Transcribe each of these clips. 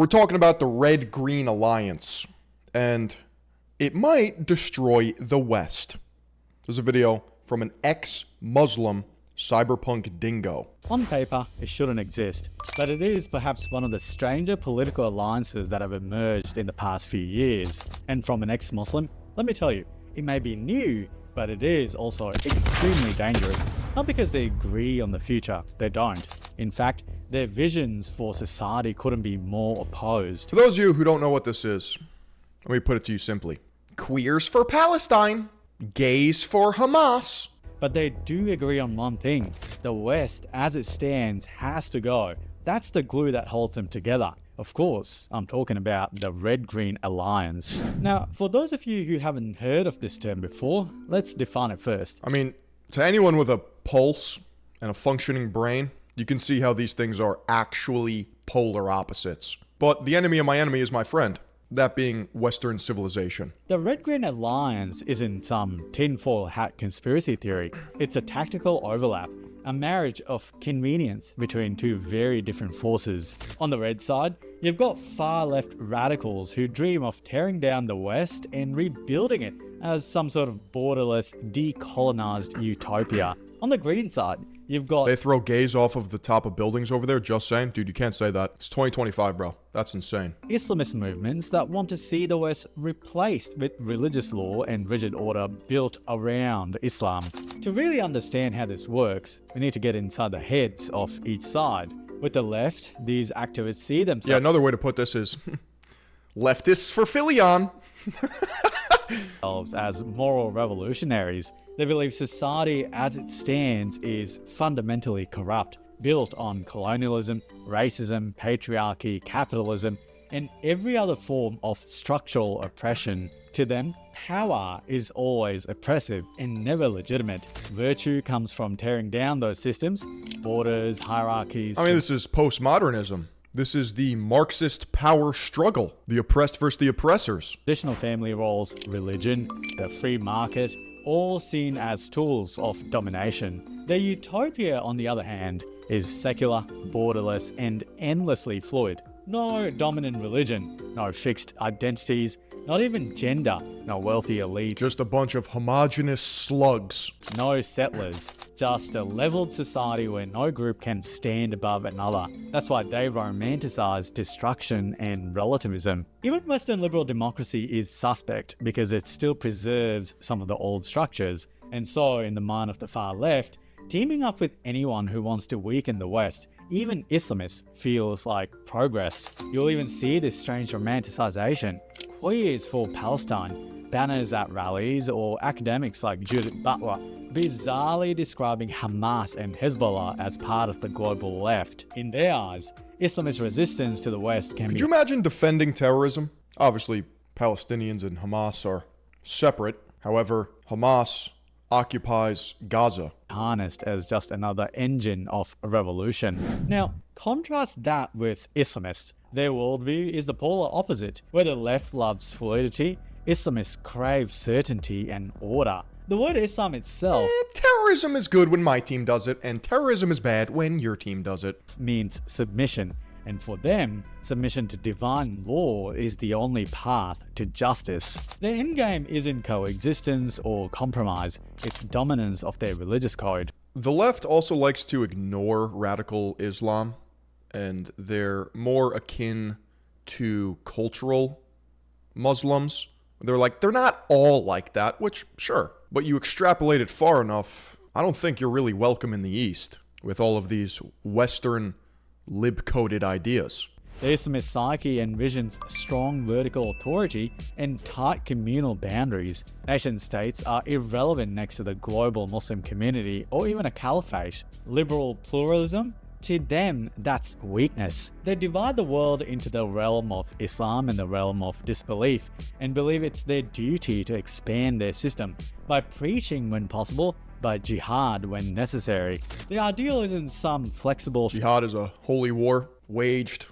We're talking about the Red-Green Alliance, and it might destroy the West. There's a video from an ex-Muslim cyberpunk dingo. On paper, it shouldn't exist, but it is perhaps one of the stranger political alliances that have emerged in the past few years. And from an ex-Muslim, let me tell you, it may be new, but it is also extremely dangerous. Not because they agree on the future, they don't. In fact, their visions for society couldn't be more opposed. To those of you who don't know what this is, let me put it to you simply. Queers for Palestine, gays for Hamas. But they do agree on one thing. The West, as it stands, has to go. That's the glue that holds them together. Of course, I'm talking about the Red-Green Alliance. Now, for those of you who haven't heard of this term before, let's define it first. I mean, to anyone with a pulse and a functioning brain, you can see how these things are actually polar opposites. But the enemy of my enemy is my friend. That being Western civilization. The Red-Green Alliance isn't some tinfoil hat conspiracy theory. It's a tactical overlap, a marriage of convenience between two very different forces. On the red side, you've got far-left radicals who dream of tearing down the West and rebuilding it as some sort of borderless, decolonized utopia. On the green side, you've got... They throw gays off of the top of buildings over there, just saying. Dude, you can't say that. It's 2025, bro. That's insane. Islamist movements that want to see the West replaced with religious law and rigid order built around Islam. To really understand how this works, we need to get inside the heads of each side. With the left, these activists see themselves... Yeah, another way to put this is... leftists for Philion. ...as moral revolutionaries. They believe society as it stands is fundamentally corrupt, built on colonialism, racism, patriarchy, capitalism, and every other form of structural oppression. To them, power is always oppressive and never legitimate. Virtue comes from tearing down those systems, borders, hierarchies... I mean, this is postmodernism. This is the Marxist power struggle. The oppressed versus the oppressors. Traditional family roles, religion, the free market, all seen as tools of domination. The utopia, on the other hand, is secular, borderless, and endlessly fluid. No dominant religion, no fixed identities, not even gender, no wealthy elites. Just a bunch of homogenous slugs. No settlers, just a leveled society where no group can stand above another. That's why they romanticize destruction and relativism. Even Western liberal democracy is suspect because it still preserves some of the old structures. And so, in the mind of the far left, teaming up with anyone who wants to weaken the West, even Islamists, feels like progress. You'll even see this strange romanticization. Queers for Palestine, banners at rallies, or academics like Judith Butler bizarrely describing Hamas and Hezbollah as part of the global left. In their eyes, Islamist resistance to the West can be... Could you imagine defending terrorism? Obviously, Palestinians and Hamas are separate. However, Hamas occupies Gaza. Harnessed as just another engine of a revolution. Now, contrast that with Islamists. Their worldview is the polar opposite. Where the left loves fluidity, Islamists crave certainty and order. The word Islam itself... terrorism is good when my team does it, and terrorism is bad when your team does it. ...means submission. And for them, submission to divine law is the only path to justice. Their endgame isn't coexistence or compromise, it's dominance of their religious code. The left also likes to ignore radical Islam, and they're more akin to cultural Muslims. They're like, they're not all like that, which, sure. But you extrapolate it far enough, I don't think you're really welcome in the East with all of these Western lib-coded ideas. The Islamist psyche envisions strong vertical authority and tight communal boundaries. Nation-states are irrelevant next to the global Muslim community or even a caliphate. Liberal pluralism? To them, that's weakness. They divide the world into the realm of Islam and the realm of disbelief, and believe it's their duty to expand their system by preaching when possible, by jihad when necessary. The ideal isn't some flexible... Jihad is a holy war waged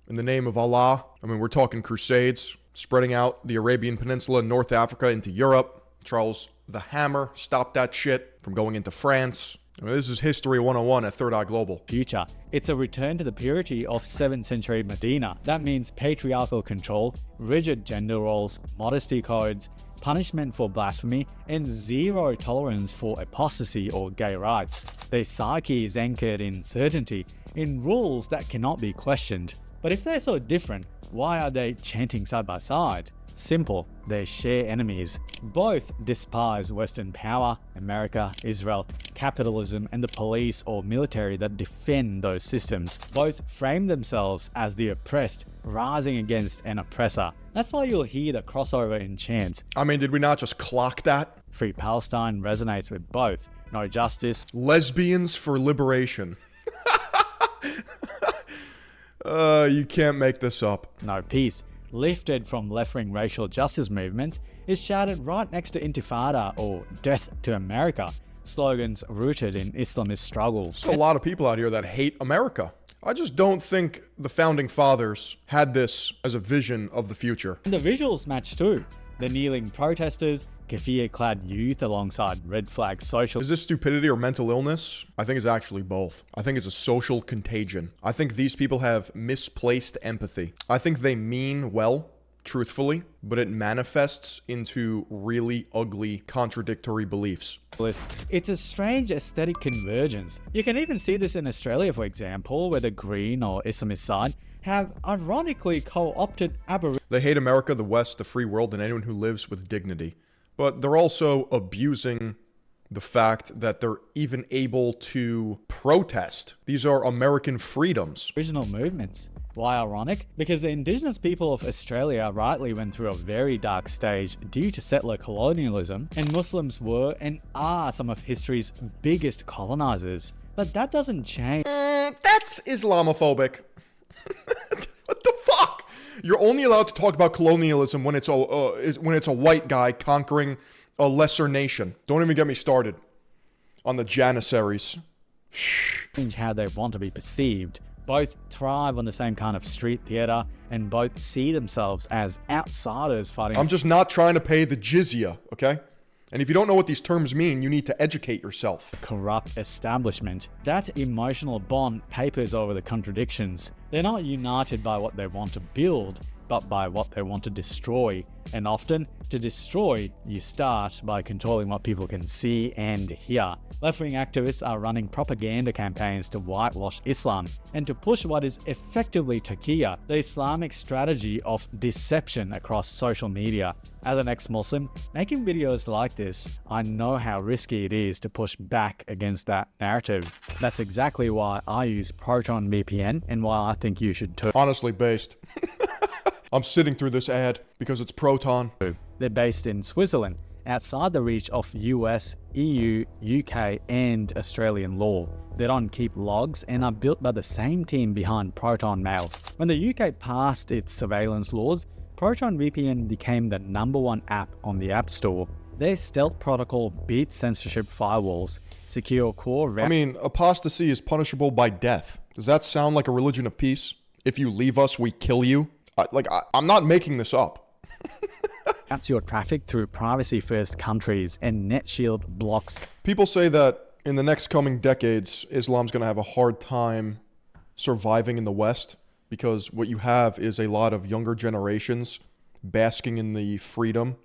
in the name of Allah. I mean, we're talking crusades, spreading out the Arabian Peninsula and North Africa into Europe. Charles the Hammer stopped that shit from going into France. I mean, this is History 101 at Third Eye Global. Future. It's a return to the purity of 7th century Medina. That means patriarchal control, rigid gender roles, modesty codes, punishment for blasphemy, and zero tolerance for apostasy or gay rights. Their psyche is anchored in certainty, in rules that cannot be questioned. But if they're so different, why are they chanting side by side? Simple, they share enemies. Both despise Western power, America, Israel, capitalism, and the police or military that defend those systems. Both frame themselves as the oppressed, rising against an oppressor. That's why you'll hear the crossover in chants. I mean, did we not just clock that? Free Palestine resonates with both. No justice. Lesbians for liberation. You can't make this up. No peace. Lifted from left-wing racial justice movements, is shouted right next to Intifada or Death to America, slogans rooted in Islamist struggles. There's a lot of people out here that hate America. I just don't think the founding fathers had this as a vision of the future. And the visuals match too. The kneeling protesters, keffiyeh-clad youth alongside red flag social. Is this stupidity or mental illness? I think it's actually both. I think it's a social contagion. I think these people have misplaced empathy. I think they mean well, truthfully, but it manifests into really ugly, contradictory beliefs. It's a strange aesthetic convergence. You can even see this in Australia, for example, where the Green or Islamist side have ironically co-opted Aboriginal. They hate America, the West, the free world, and anyone who lives with dignity. But they're also abusing the fact that they're even able to protest. These are American freedoms. Movements. Why ironic? Because the indigenous people of Australia rightly went through a very dark stage due to settler colonialism, and Muslims were and are some of history's biggest colonizers. But that doesn't change. That's Islamophobic. What the fuck? You're only allowed to talk about colonialism when it's a white guy conquering a lesser nation. Don't even get me started on the Janissaries. Change how they want to be perceived. Both thrive on the same kind of street theater, and both see themselves as outsiders fighting. I'm just not trying to pay the jizya, okay? And if you don't know what these terms mean, you need to educate yourself. Corrupt establishment. That emotional bond papers over the contradictions. They're not united by what they want to build, but by what they want to destroy. And often, to destroy, you start by controlling what people can see and hear. Left-wing activists are running propaganda campaigns to whitewash Islam and to push what is effectively taqiyya, the Islamic strategy of deception across social media. As an ex-Muslim, making videos like this, I know how risky it is to push back against that narrative. That's exactly why I use Proton VPN and why I think you should too. Honestly based. I'm sitting through this ad because it's Proton. They're based in Switzerland, outside the reach of US, EU, UK, and Australian law. They don't keep logs and are built by the same team behind Proton Mail. When the UK passed its surveillance laws, Proton VPN became the #1 app on the App Store. Their stealth protocol beats censorship firewalls, secure core... I mean, apostasy is punishable by death. Does that sound like a religion of peace? If you leave us, we kill you? I'm not making this up. Routes your traffic through privacy-first countries, and NetShield blocks. People say that in the next coming decades, Islam's going to have a hard time surviving in the West because what you have is a lot of younger generations basking in the freedom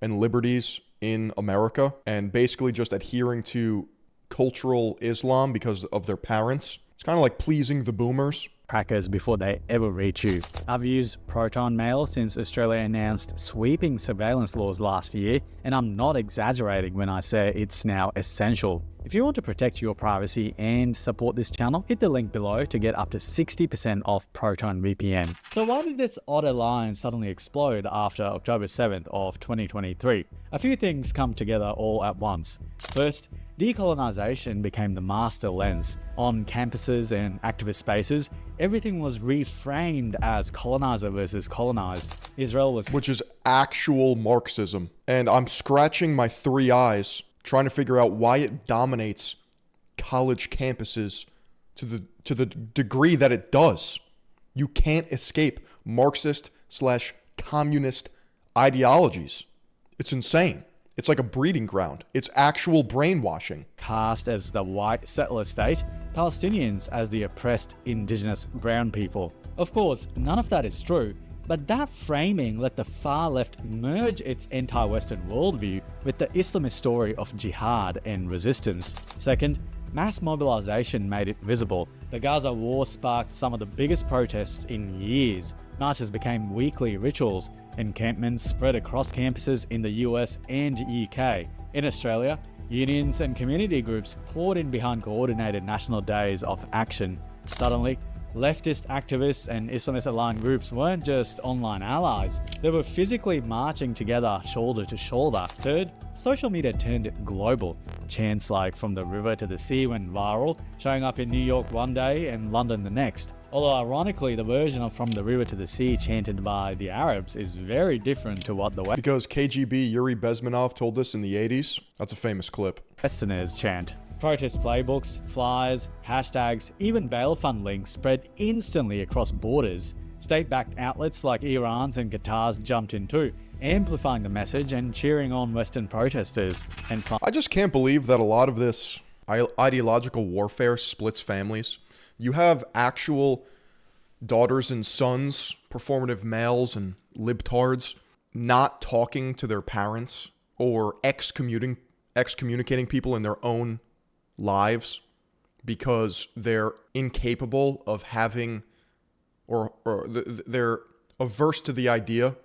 and liberties in America and basically just adhering to cultural Islam because of their parents. It's kind of like pleasing the boomers. Crackers before they ever reach you. I've used Proton Mail since Australia announced sweeping surveillance laws last year, and I'm not exaggerating when I say it's now essential. If you want to protect your privacy and support this channel, hit the link below to get up to 60% off Proton VPN. So why did this odd alliance suddenly explode after October 7th of 2023? A few things come together all at once. First, decolonization became the master lens. On campuses and activist spaces, everything was reframed as colonizer versus colonized. Israel was... Which is actual Marxism. And I'm scratching my three eyes trying to figure out why it dominates college campuses to the degree that it does. You can't escape Marxist/communist ideologies. It's insane. It's like a breeding ground. It's actual brainwashing. Cast as the white settler state, Palestinians as the oppressed indigenous brown people. Of course, none of that is true, but that framing let the far left merge its anti-Western worldview with the Islamist story of jihad and resistance. Second, mass mobilization made it visible. The Gaza war sparked some of the biggest protests in years. Marches became weekly rituals. Encampments spread across campuses in the US and UK. In Australia, unions and community groups poured in behind coordinated national days of action. Suddenly, leftist activists and Islamist-aligned groups weren't just online allies, they were physically marching together shoulder to shoulder. Third, social media turned global. Chants like "From the River to the Sea" went viral, showing up in New York one day and London the next. Although ironically, the version of "From the River to the Sea" chanted by the Arabs is very different to what the Because KGB Yuri Bezmenov told this in the 80s. That's a famous clip. Westerners chant. Protest playbooks, flyers, hashtags, even bail fund links spread instantly across borders. State-backed outlets like Iran's and Qatar's jumped in too, amplifying the message and cheering on Western protesters. And I just can't believe that a lot of this ideological warfare splits families. You have actual daughters and sons, performative males and libtards, not talking to their parents or excommunicating people in their own lives because they're incapable of having, or they're averse to the idea,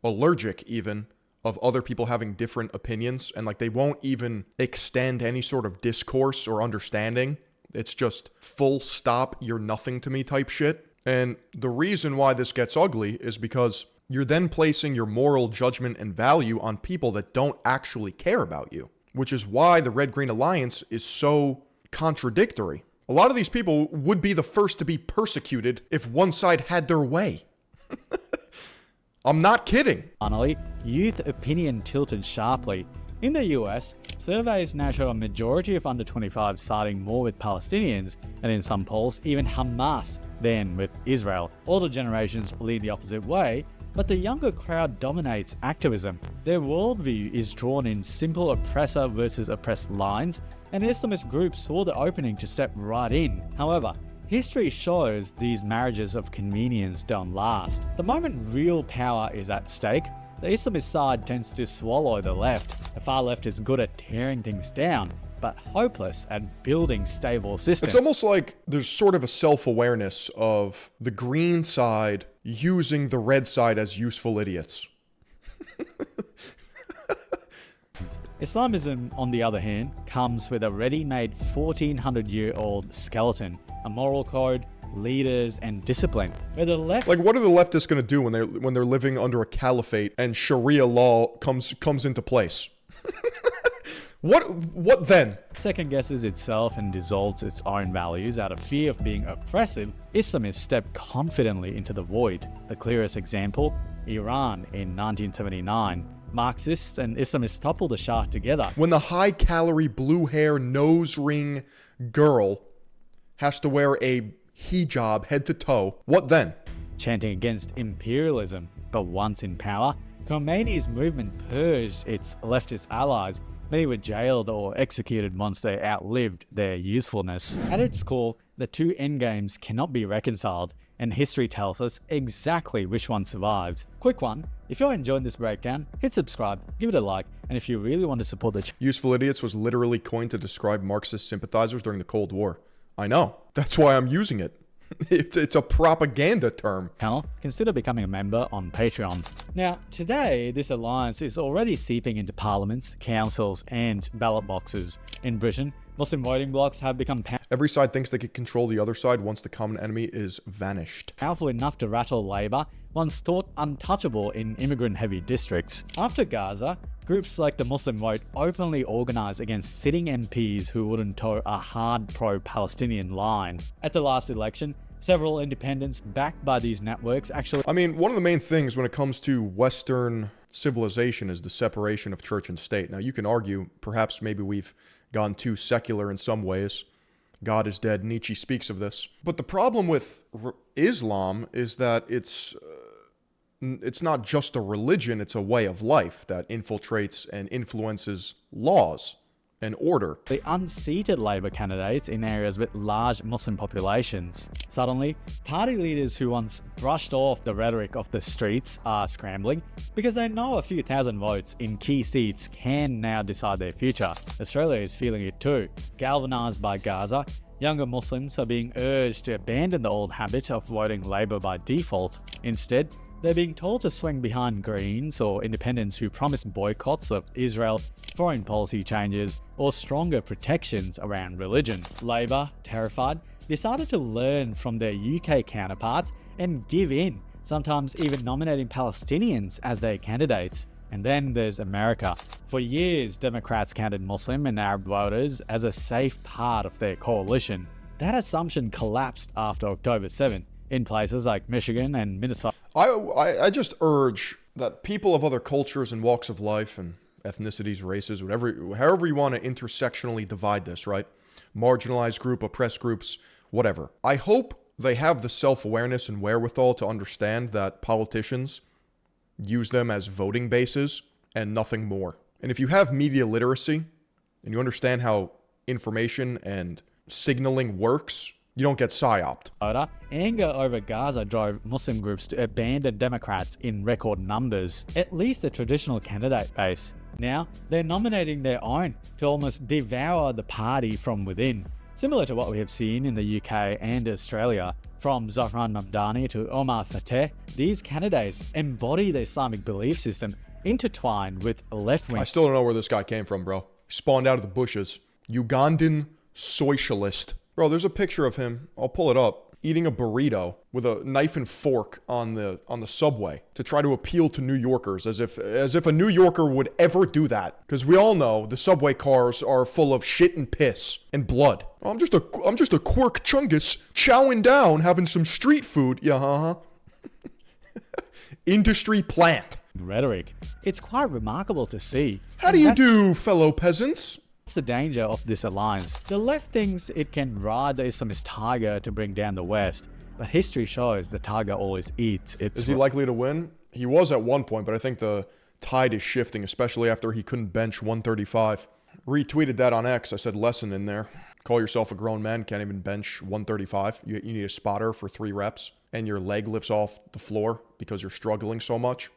allergic even, of other people having different opinions, and like they won't even extend any sort of discourse or understanding. It's just full stop, you're nothing to me type shit. And the reason why this gets ugly is because you're then placing your moral judgment and value on people that don't actually care about you, which is why the Red-Green Alliance is so contradictory. A lot of these people would be the first to be persecuted if one side had their way. I'm not kidding. Finally, youth opinion tilted sharply. In the US, surveys now show a majority of under 25 siding more with Palestinians, and in some polls, even Hamas than with Israel. Older generations lead the opposite way, but the younger crowd dominates activism. Their worldview is drawn in simple oppressor versus oppressed lines, and Islamist groups saw the opening to step right in. However, history shows these marriages of convenience don't last. The moment real power is at stake, the Islamist side tends to swallow the left. The far left is good at tearing things down, but hopeless at building stable systems. It's almost like there's sort of a self-awareness of the green side using the red side as useful idiots. Islamism, on the other hand, comes with a ready-made 1400-year-old skeleton, a moral code, leaders, and discipline. Where the left, like, what are the leftists going to do when they're living under a caliphate and Sharia law comes into place? What then? second guesses itself and dissolves its own values out of fear of being oppressive, Islamists step confidently into the void. The clearest example, Iran in 1979. Marxists and Islamists topple the Shah together. When the high-calorie blue-hair nose ring girl has to wear a hijab head to toe, what then? Chanting against imperialism, but once in power, Khomeini's movement purged its leftist allies. Many were jailed or executed once they outlived their usefulness. At its core, the two endgames cannot be reconciled, and history tells us exactly which one survives. Quick one, if you're enjoying this breakdown, hit subscribe, give it a like, and if you really want to support the channel. Useful idiots was literally coined to describe Marxist sympathizers during the Cold War. I know. That's why I'm using it. It's a propaganda term. Consider becoming a member on Patreon. Now, today, this alliance is already seeping into parliaments, councils, and ballot boxes. In Britain, Muslim voting blocs have become Every side thinks they can control the other side once the common enemy is vanished. powerful enough to rattle Labour, once thought untouchable in immigrant-heavy districts. After Gaza, groups like the Muslim Vote openly organised against sitting MPs who wouldn't toe a hard pro-Palestinian line. At the last election, several independents backed by these networks actually... I mean, one of the main things when it comes to Western civilization is the separation of church and state. Now, you can argue, perhaps maybe we've gone too secular in some ways. God is dead. Nietzsche speaks of this. But the problem with Islam is that it's it's not just a religion, it's a way of life that infiltrates and influences laws and order. The unseated Labour candidates in areas with large Muslim populations. Suddenly, party leaders who once brushed off the rhetoric of the streets are scrambling because they know a few thousand votes in key seats can now decide their future. Australia is feeling it too. Galvanised by Gaza, younger Muslims are being urged to abandon the old habit of voting Labour by default. Instead, they're being told to swing behind Greens or independents who promise boycotts of Israel, foreign policy changes, or stronger protections around religion. Labour, terrified, decided to learn from their UK counterparts and give in, sometimes even nominating Palestinians as their candidates. And then there's America. For years, Democrats counted Muslim and Arab voters as a safe part of their coalition. That assumption collapsed after October 7th. In places like Michigan and Minnesota. I just urge that people of other cultures and walks of life and ethnicities, races, however you want to intersectionally divide this, right? Marginalized group, oppressed groups, whatever. I hope they have the self-awareness and wherewithal to understand that politicians use them as voting bases and nothing more. And if you have media literacy and you understand how information and signaling works, you don't get psyoped. Anger over Gaza drove Muslim groups to abandon Democrats in record numbers, at least the traditional candidate base. Now, they're nominating their own to almost devour the party from within. Similar to what we have seen in the UK and Australia. From Zahran Mamdani to Omar Fateh, these candidates embody the Islamic belief system intertwined with left-wing. I still don't know where this guy came from, bro. He spawned out of the bushes. Ugandan socialist. Bro, there's a picture of him. I'll pull it up. Eating a burrito with a knife and fork on the subway to try to appeal to New Yorkers, as if a New Yorker would ever do that. Because we all know the subway cars are full of shit and piss and blood. I'm just a quirk chungus chowing down, having some street food. Yeah, Industry plant. Rhetoric. It's quite remarkable to see. How do you do, fellow peasants? That's the danger of this alliance. The left thinks it can ride the Islamist tiger to bring down the West, but history shows the tiger always eats its... Is he likely to win? He was at one point, but I think the tide is shifting, especially after he couldn't bench 135. Retweeted that on X. I said lesson in there. Call yourself a grown man, can't even bench 135. You need a spotter for 3 reps, and your leg lifts off the floor because you're struggling so much.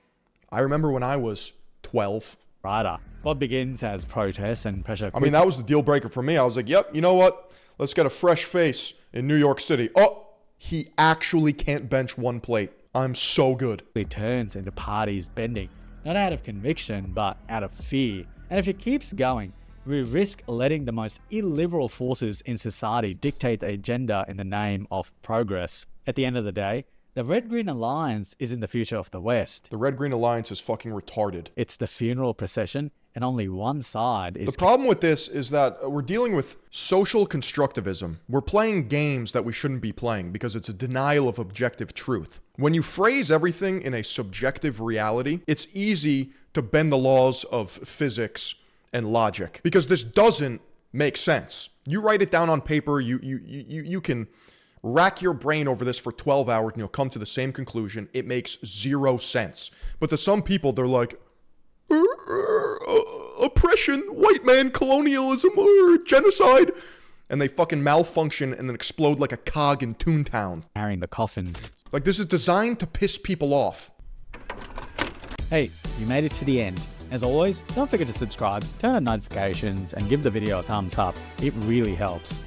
I remember when I was 12. Rider. What begins as protests and pressure... I mean, that was the deal breaker for me. I was like, yep, you know what? Let's get a fresh face in New York City. Oh, he actually can't bench 1 plate. I'm so good. It turns into parties bending, not out of conviction, but out of fear. And if it keeps going, we risk letting the most illiberal forces in society dictate the agenda in the name of progress. At the end of the day, the Red-Green Alliance is in the future of the West. The Red-Green Alliance is fucking retarded. It's the funeral procession, and only one side is... The problem with this is that we're dealing with social constructivism. We're playing games that we shouldn't be playing because it's a denial of objective truth. When you phrase everything in a subjective reality, it's easy to bend the laws of physics and logic because this doesn't make sense. You write it down on paper, you can rack your brain over this for 12 hours and you'll come to the same conclusion. It makes 0 sense. But to some people, they're like, oppression, white man, colonialism, genocide. And they fucking malfunction and then explode like a cog in Toontown. Carrying the coffin. Like, this is designed to piss people off. Hey, you made it to the end. As always, don't forget to subscribe, turn on notifications, and give the video a thumbs up. It really helps.